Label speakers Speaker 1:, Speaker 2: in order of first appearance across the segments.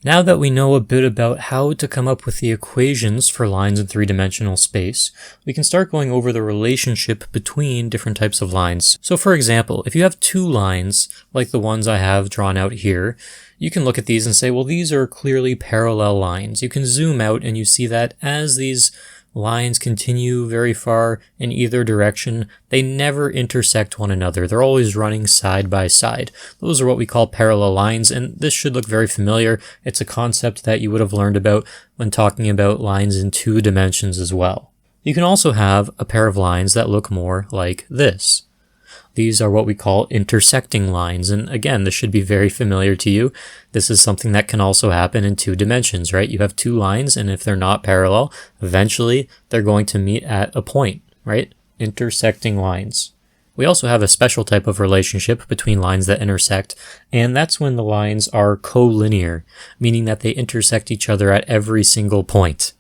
Speaker 1: Now that we know a bit about how to come up with the equations for lines in three-dimensional space, we can start going over the relationship between different types of lines. So for example, if you have two lines, like the ones I have drawn out here, you can look at these and say, well, these are clearly parallel lines. You can zoom out and you see that as these lines continue very far in either direction, they never intersect one another. They're always running side by side. Those are what we call parallel lines, and this should look very familiar. It's a concept that you would have learned about when talking about lines in two dimensions as well. You can also have a pair of lines that look more like this. These are what we call intersecting lines, and again, this should be very familiar to you. This is something that can also happen in two dimensions, right? You have two lines, and if they're not parallel, eventually they're going to meet at a point, right? Intersecting lines. We also have a special type of relationship between lines that intersect, and that's when the lines are collinear, meaning that they intersect each other at every single point.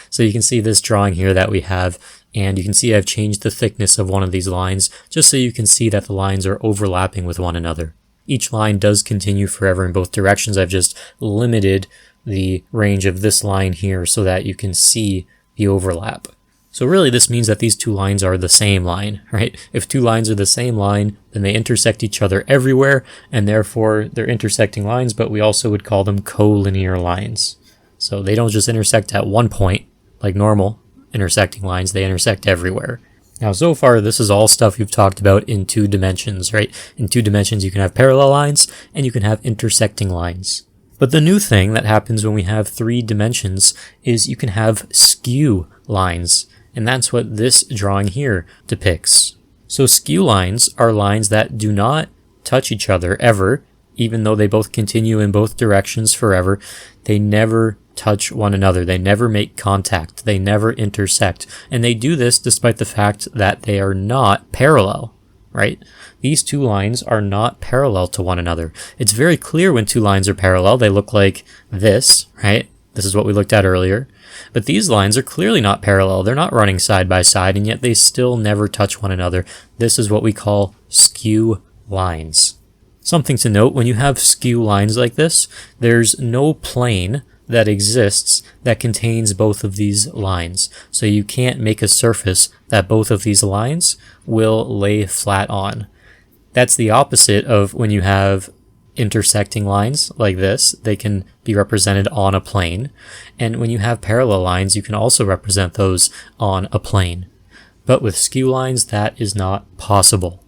Speaker 1: So you can see this drawing here that we have, and you can see I've changed the thickness of one of these lines just so you can see that the lines are overlapping with one another. Each line does continue forever in both directions. I've just limited the range of this line here so that you can see the overlap. So really this means that these two lines are the same line, right? If two lines are the same line, then they intersect each other everywhere, and therefore they're intersecting lines, but we also would call them collinear lines. So they don't just intersect at one point like normal intersecting lines, they intersect everywhere. Now, so far, this is all stuff we've talked about in two dimensions, right? In two dimensions, you can have parallel lines and you can have intersecting lines. But the new thing that happens when we have three dimensions is you can have skew lines, and that's what this drawing here depicts. So skew lines are lines that do not touch each other ever, even though they both continue in both directions forever. They never touch one another. They never make contact. They never intersect. And they do this despite the fact that they are not parallel, right? These two lines are not parallel to one another. It's very clear when two lines are parallel. They look like this, right? This is what we looked at earlier. But these lines are clearly not parallel. They're not running side by side, and yet they still never touch one another. This is what we call skew lines. Something to note, when you have skew lines like this, there's no plane that exists that contains both of these lines. So you can't make a surface that both of these lines will lay flat on. That's the opposite of when you have intersecting lines like this. They can be represented on a plane. And when you have parallel lines, you can also represent those on a plane. But with skew lines, that is not possible.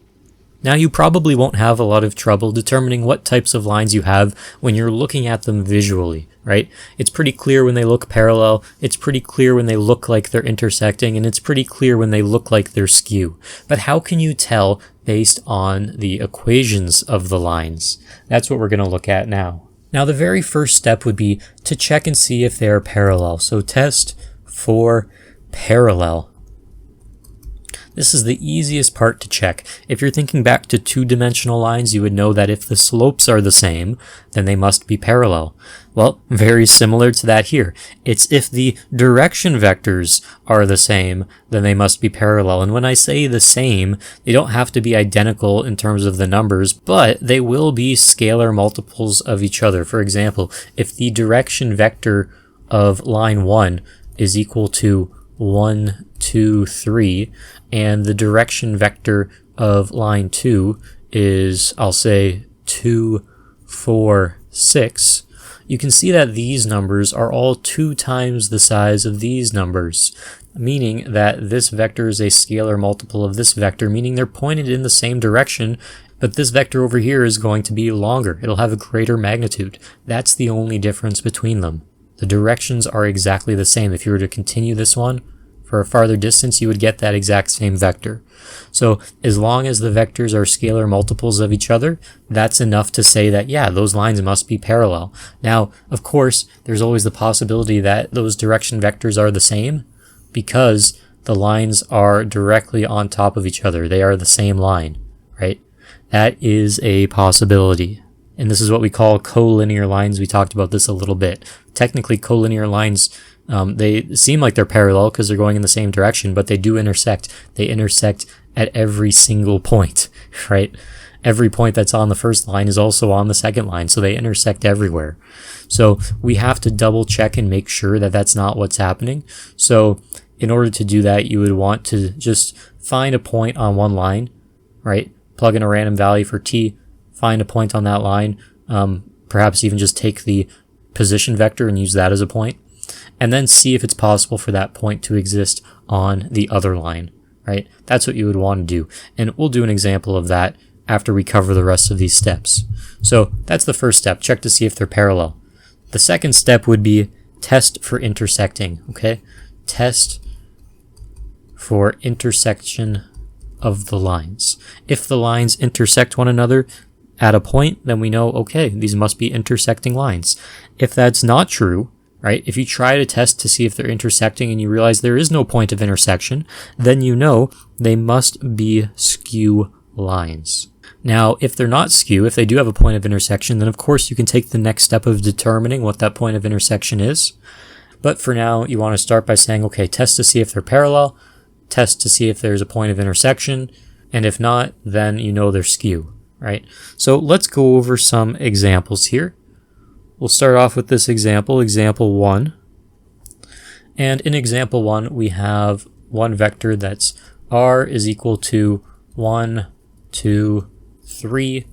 Speaker 1: Now, you probably won't have a lot of trouble determining what types of lines you have when you're looking at them visually, right? It's pretty clear when they look parallel, it's pretty clear when they look like they're intersecting, and it's pretty clear when they look like they're skew. But how can you tell based on the equations of the lines? That's what we're going to look at now. Now, the very first step would be to check and see if they are parallel. So test for parallel. This is the easiest part to check. If you're thinking back to two-dimensional lines, you would know that if the slopes are the same, then they must be parallel. Well, very similar to that here. It's if the direction vectors are the same, then they must be parallel. And when I say the same, they don't have to be identical in terms of the numbers, but they will be scalar multiples of each other. For example, if the direction vector of line 1 is equal to 1, 2, 3, and the direction vector of line 2 is, I'll say, 2, 4, 6, you can see that these numbers are all 2 times the size of these numbers, meaning that this vector is a scalar multiple of this vector, meaning they're pointed in the same direction, but this vector over here is going to be longer. It'll have a greater magnitude. That's the only difference between them. The directions are exactly the same. If you were to continue this one for a farther distance, you would get that exact same vector. So as long as the vectors are scalar multiples of each other, that's enough to say that, yeah, those lines must be parallel. Now, of course, there's always the possibility that those direction vectors are the same because the lines are directly on top of each other. They are the same line, right? That is a possibility. And this is what we call collinear lines. We talked about this a little bit. Technically, collinear lines, they seem like they're parallel because they're going in the same direction, but they do intersect. They intersect at every single point, right? every point that's on the first line is also on the second line, so they intersect everywhere. So we have to double check and make sure that that's not what's happening. So in order to do that, you would want to just find a point on one line, right? Plug in a random value for t, find a point on that line, perhaps even just take the position vector and use that as a point, and then see if it's possible for that point to exist on the other line, right? That's what you would want to do. And we'll do an example of that after we cover the rest of these steps. So that's the first step, check to see if they're parallel. The second step would be test for intersecting, okay? Test for intersection of the lines. If the lines intersect one another at a point, then we know, okay, these must be intersecting lines. If that's not true, right, if you try to test to see if they're intersecting and you realize there is no point of intersection, then you know they must be skew lines. Now, if they're not skew, if they do have a point of intersection, then of course you can take the next step of determining what that point of intersection is. But for now, you want to start by saying, okay, test to see if they're parallel, test to see if there's a point of intersection, and if not, then you know they're skew, right? So let's go over some examples here. We'll start off with this example, example 1. And in example 1, we have one vector that's r is equal to 1, 2, 3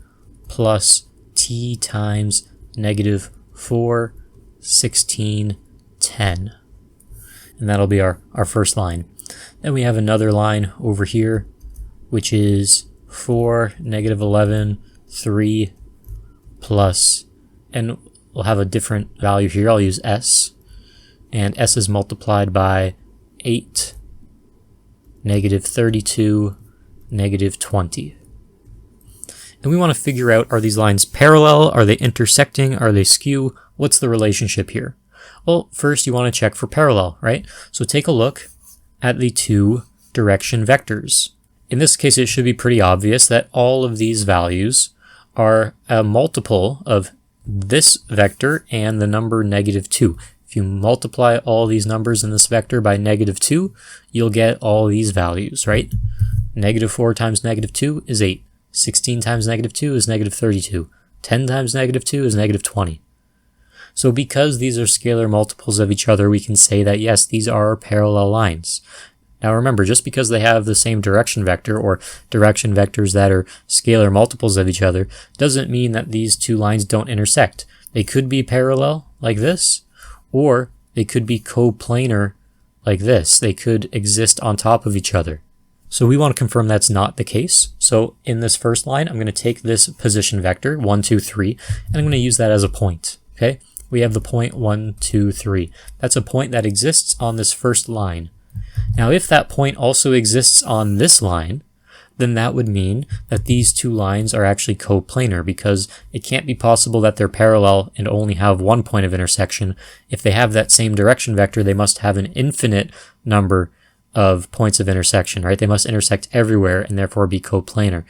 Speaker 1: plus t times negative 4, 16, 10. And that'll be our first line. Then we have another line over here, which is 4, negative 11, 3 plus, and we'll have a different value here. I'll use s, and s is multiplied by 8, negative 32, negative 20. And we want to figure out, are these lines parallel? Are they intersecting? Are they skew? What's the relationship here? Well, first you want to check for parallel, right? So take a look at the two direction vectors. In this case, it should be pretty obvious that all of these values are a multiple of this vector and the number negative 2. If you multiply all these numbers in this vector by negative 2, you'll get all these values, right? Negative 4 times negative 2 is 8. 16 times negative 2 is negative 32. 10 times negative 2 is negative 20. So because these are scalar multiples of each other, we can say that yes, these are parallel lines. Now remember, just because they have the same direction vector or direction vectors that are scalar multiples of each other doesn't mean that these two lines don't intersect. They could be parallel like this, or they could be coplanar like this. They could exist on top of each other. So we want to confirm that's not the case. So in this first line, I'm going to take this position vector, 1, 2, 3, and I'm going to use that as a point, okay? We have the point 1, 2, 3. That's a point that exists on this first line. Now, if that point also exists on this line, then that would mean that these two lines are actually coplanar, because it can't be possible that they're parallel and only have one point of intersection. If they have that same direction vector, they must have an infinite number of points of intersection, right? They must intersect everywhere and therefore be coplanar.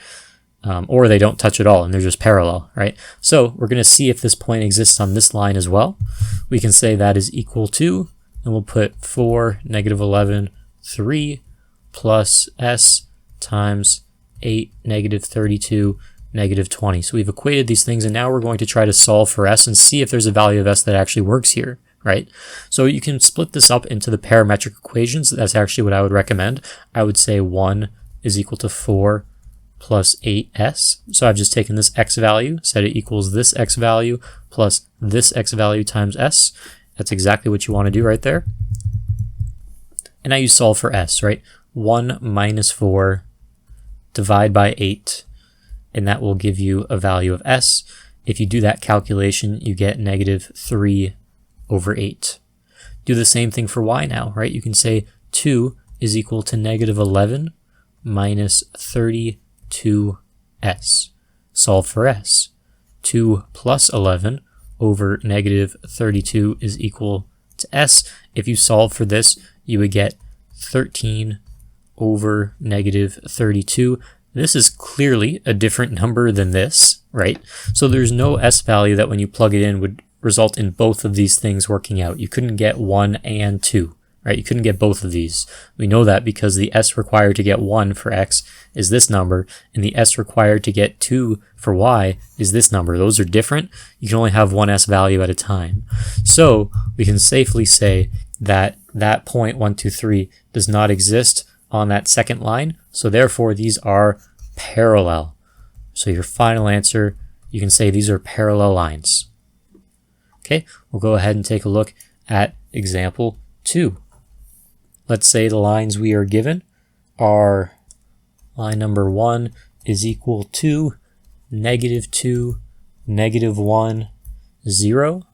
Speaker 1: Or they don't touch at all and they're just parallel, right? So we're going to see if this point exists on this line as well. We can say that is equal to, and we'll put 4, negative 11, 3 plus s times 8, negative 32, negative 20. So we've equated these things, and now we're going to try to solve for s and see if there's a value of s that actually works here, right? So you can split this up into the parametric equations. That's actually what I would recommend. I would say 1 is equal to 4 plus 8s. So I've just taken this x value, said it equals this x value plus this x value times s. That's exactly what you want to do right there. And now you solve for s, right? 1 minus 4 divide by 8, and that will give you a value of s. If you do that calculation, you get negative 3 over 8. Do the same thing for y now, right? You can say 2 is equal to negative 11 minus 32s. Solve for s. 2 plus 11 over negative 32 is equal to s. If you solve for this, you would get 13 over negative 32. This is clearly a different number than this, right? So there's no s value that when you plug it in would result in both of these things working out. You couldn't get 1 and 2, right? You couldn't get both of these. We know that because the s required to get 1 for x is this number, and the s required to get 2 for y is this number. Those are different. You can only have one s value at a time. So we can safely say that that point 1, 2, 3 does not exist on that second line, so therefore these are parallel. So your final answer, you can say these are parallel lines. Okay, we'll go ahead and take a look at example 2. Let's say the lines we are given are line number 1 is equal to -2, -1, 0,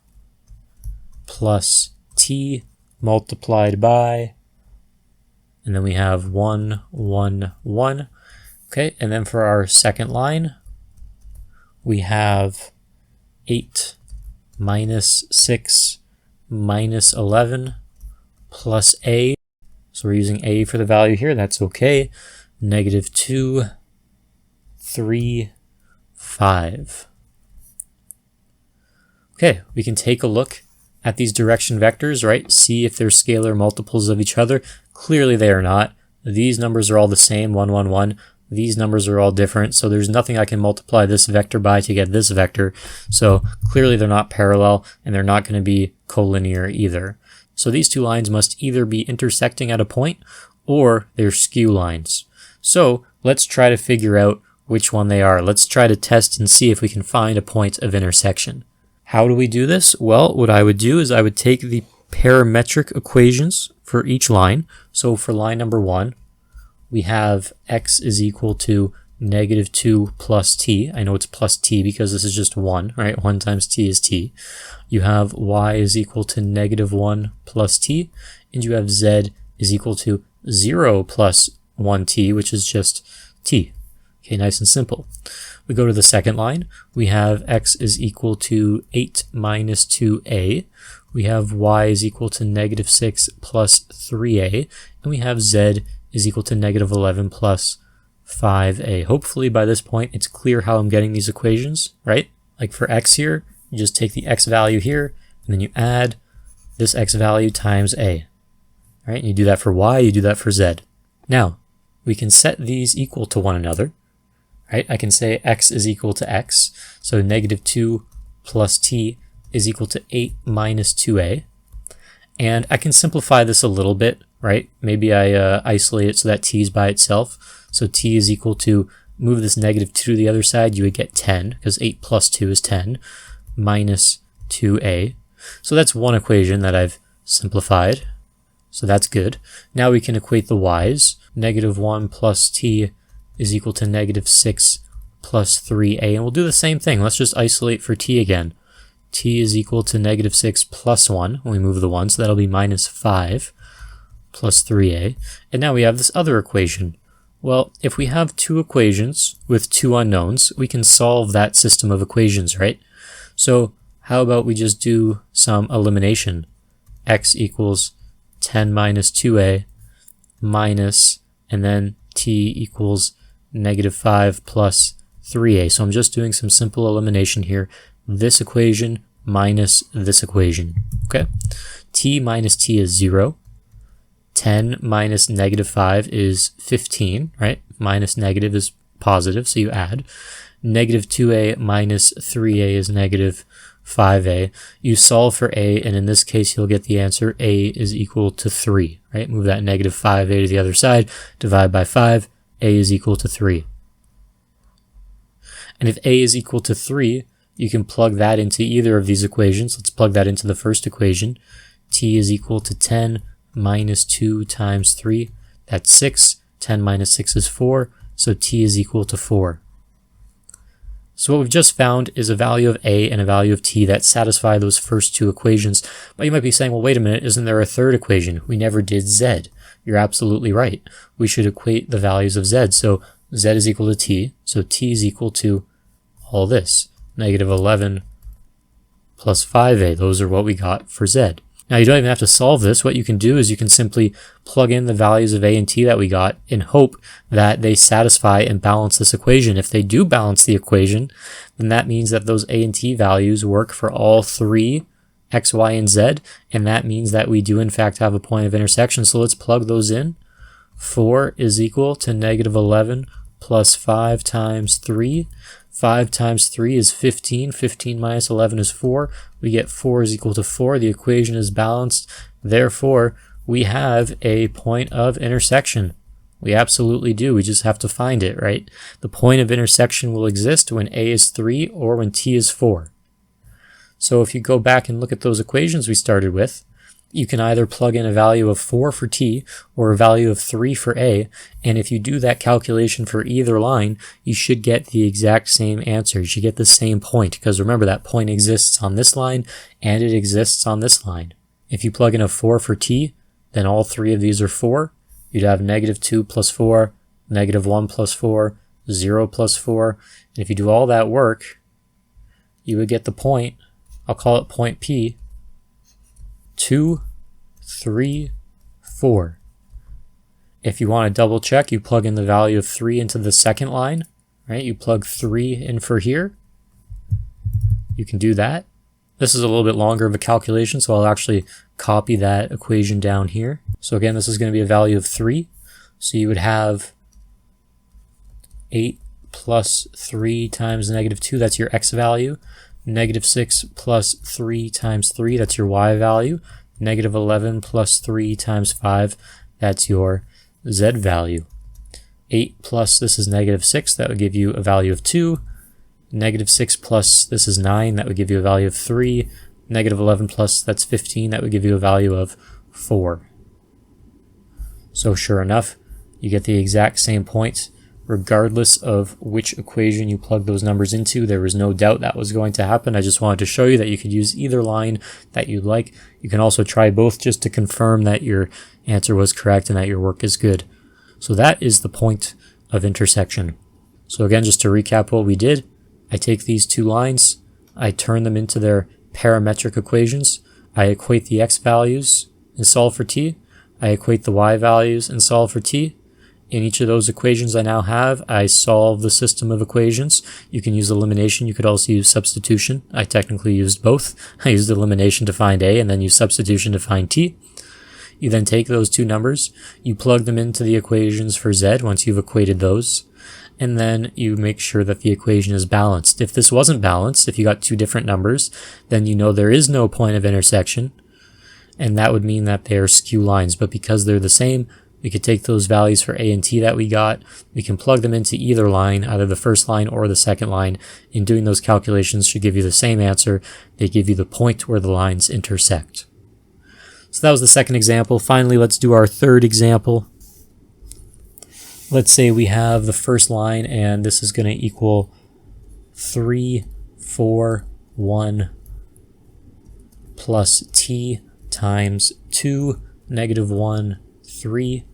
Speaker 1: plus t multiplied by, and then we have 1, 1, 1. Okay, and then for our second line, we have 8 minus 6 minus 11 plus a. So we're using a for the value here. That's okay. -2, 3, 5. Okay, we can take a look at these direction vectors, right? See if they're scalar multiples of each other. Clearly they are not. These numbers are all the same, 1, 1, 1. These numbers are all different, so there's nothing I can multiply this vector by to get this vector. So clearly they're not parallel, and they're not going to be collinear either. So these two lines must either be intersecting at a point, or they're skew lines. So let's try to figure out which one they are. Let's try to test and see if we can find a point of intersection. How do we do this? Well, what I would do is I would take the parametric equations for each line. So for line number 1, we have x is equal to -2 plus t. I know it's plus t because this is just 1, right? 1 times t is t. You have y is equal to -1 plus t, and you have z is equal to 0 plus 1t, which is just t. Okay, nice and simple. We go to the second line. We have x is equal to 8 minus 2a. We have y is equal to -6 plus 3a. And we have z is equal to -11 plus 5a. Hopefully by this point it's clear how I'm getting these equations, right? Like for x here, you just take the x value here, and then you add this x value times a. Right? And you do that for y, you do that for z. Now, we can set these equal to one another. Right? I can say x is equal to x, so -2 plus t is equal to 8 minus 2a. And I can simplify this a little bit, right? Maybe I isolate it so that t is by itself. So t is equal to, move this -2 to the other side, you would get 10, because 8 plus 2 is 10, minus 2a. So that's one equation that I've simplified. So that's good. Now we can equate the y's. -1 plus t is equal to -6 plus 3a. And we'll do the same thing. Let's just isolate for t again. T is equal to -6 plus 1 when we move the 1, so that'll be -5 plus 3a. And now we have this other equation. Well, if we have two equations with two unknowns, we can solve that system of equations, right? So how about we just do some elimination? X equals 10 minus 2a minus, and then t equals -5 plus 3a. So I'm just doing some simple elimination here. This equation minus this equation, okay? T minus t is 0. 10 minus -5 is 15, right? Minus negative is positive, so you add. -2a minus 3a is -5a. You solve for a, and in this case, you'll get the answer a is equal to 3, right? Move that -5a to the other side, divide by 5, a is equal to 3. And if a is equal to 3, you can plug that into either of these equations. Let's plug that into the first equation. T is equal to 10 minus 2 times 3. That's 6. 10 minus 6 is 4. So t is equal to 4. So what we've just found is a value of a and a value of t that satisfy those first two equations. But you might be saying, well, wait a minute, isn't there a third equation? We never did z. You're absolutely right. We should equate the values of z. So z is equal to t. So t is equal to all this. -11 plus 5a. Those are what we got for z. Now you don't even have to solve this. What you can do is you can simply plug in the values of a and t that we got and hope that they satisfy and balance this equation. If they do balance the equation, then that means that those a and t values work for all three x, y, and z, and that means that we do in fact have a point of intersection. So let's plug those in. 4 is equal to negative 11 plus 5 times 3. 5 times 3 is 15. 15 minus 11 is 4. We get 4 is equal to 4. The equation is balanced. Therefore, we have a point of intersection. We absolutely do. We just have to find it, right? The point of intersection will exist when a is 3 or when t is 4. So if you go back and look at those equations we started with, you can either plug in a value of 4 for t or a value of 3 for a, and if you do that calculation for either line, you should get the exact same answer. You should get the same point, because remember that point exists on this line and it exists on this line. If you plug in a 4 for t, then all three of these are 4. You'd have negative 2 plus 4, negative 1 plus 4, 0 plus 4, and if you do all that work, you would get the point, I'll call it point P, 2, 3, 4. If you want to double check, you plug in the value of 3 into the second line, right? You plug 3 in for here. You can do that. This is a little bit longer of a calculation, so I'll actually copy that equation down here. So again, this is going to be a value of 3. So you would have 8 plus 3 times negative 2, that's your x value. Negative 6 plus 3 times 3, that's your y value. Negative 11 plus 3 times 5, that's your z value. 8 plus, this is negative 6, that would give you a value of 2. Negative 6 plus, this is 9, that would give you a value of 3. Negative 11 plus, that's 15, that would give you a value of 4. So sure enough, you get the exact same point regardless of which equation you plug those numbers into. There was no doubt that was going to happen. I just wanted to show you that you could use either line that you'd like. You can also try both just to confirm that your answer was correct and that your work is good. So that is the point of intersection. So again, just to recap what we did, I take these two lines, I turn them into their parametric equations, I equate the x values and solve for t, I equate the y values and solve for t. In each of those equations I now have, I solve the system of equations. You can use elimination, you could also use substitution. I technically used both. I used elimination to find a and then use substitution to find t. You then take those two numbers, you plug them into the equations for z once you've equated those, and then you make sure that the equation is balanced. If this wasn't balanced, if you got two different numbers, then you know there is no point of intersection, and that would mean that they are skew lines. But because they're the same, we could take those values for a and t that we got, we can plug them into either line, either the first line or the second line, and doing those calculations should give you the same answer. They give you the point where the lines intersect. So that was the second example. Finally, let's do our third example. Let's say we have the first line and this is going to equal 3, 4, 1 plus t times 2, negative 1, 3.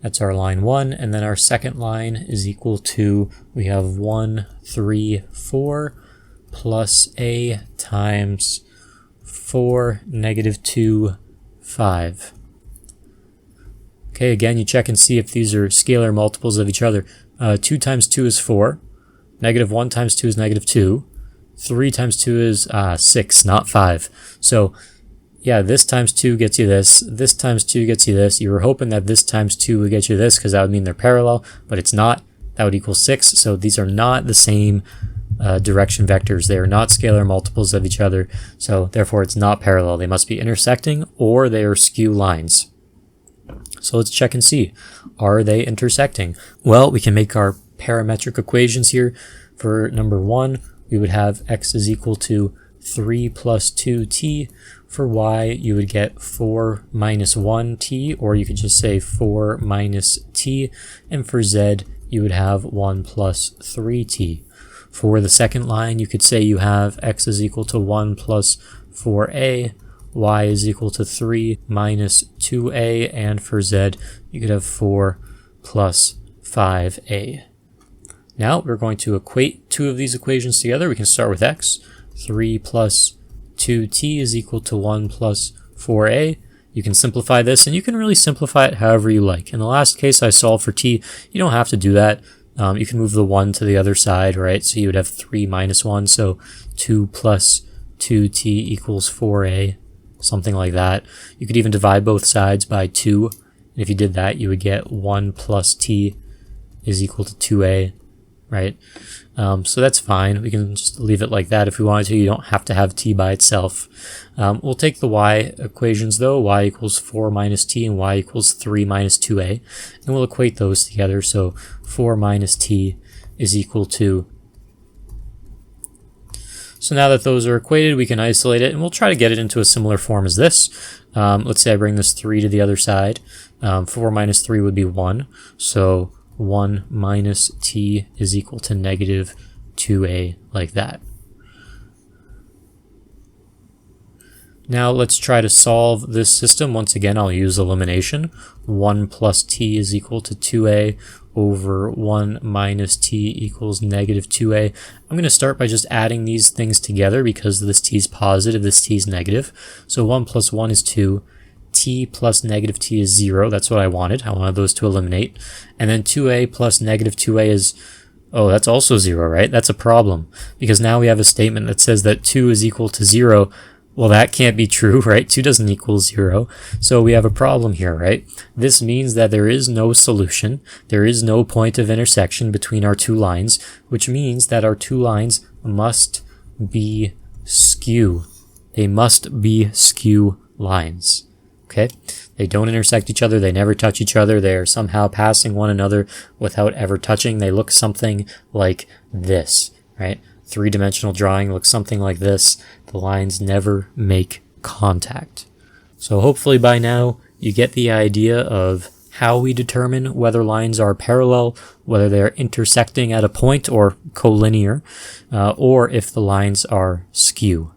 Speaker 1: That's our line 1, and then our second line is equal to, we have 1, 3, 4 plus a times 4, negative 2, 5. Okay, again, you check and see if these are scalar multiples of each other. 2 times 2 is 4. Negative 1 times 2 is negative 2. 3 times 2 is 6, not 5. So, yeah, this times 2 gets you this. This times 2 gets you this. You were hoping that this times 2 would get you this because that would mean they're parallel, but it's not. That would equal 6. So these are not the same direction vectors. They are not scalar multiples of each other. So therefore, it's not parallel. They must be intersecting or they are skew lines. So let's check and see. Are they intersecting? Well, we can make our parametric equations here. For number 1, we would have x is equal to 3 plus 2t. For y, you would get 4 minus 1t, or you could just say 4 minus t. And for z, you would have 1 plus 3t. For the second line, you could say you have x is equal to 1 plus 4a, y is equal to 3 minus 2a, and for z, you could have 4 plus 5a. Now we're going to equate two of these equations together. We can start with x. 3 plus 2t is equal to 1 plus 4a. You can simplify this, and you can really simplify it however you like. In the last case I solved for t, you don't have to do that. You can move the 1 to the other side, right? So you would have 3 minus 1, so 2 plus 2t equals 4a, something like that. You could even divide both sides by 2. And if you did that, you would get 1 plus t is equal to 2a, right? So that's fine. We can just leave it like that if we wanted to. You don't have to have t by itself. We'll take the y equations though, y equals 4 minus t and y equals 3 minus 2a, and we'll equate those together. So 4 minus t is equal to... So now that those are equated, we can isolate it, and we'll try to get it into a similar form as this. Let's say I bring this 3 to the other side. 4 minus 3 would be 1, so 1 minus t is equal to negative 2a, like that. Now let's try to solve this system. Once again, I'll use elimination. 1 plus t is equal to 2a over 1 minus t equals negative 2a. I'm going to start by just adding these things together because this t is positive, this t is negative. So 1 plus 1 is 2. T plus negative t is 0. That's what I wanted. I wanted those to eliminate. And then 2a plus negative 2a is... oh, that's also 0, right? That's a problem. Because now we have a statement that says that 2 is equal to 0. Well, that can't be true, right? 2 doesn't equal 0. So we have a problem here, right? This means that there is no solution. There is no point of intersection between our two lines, which means that our two lines must be skew. They must be skew lines. Okay? They don't intersect each other. They never touch each other. They are somehow passing one another without ever touching. They look something like this, right? Three-dimensional drawing looks something like this. The lines never make contact. So hopefully by now you get the idea of how we determine whether lines are parallel, whether they're intersecting at a point or collinear, or if the lines are skew.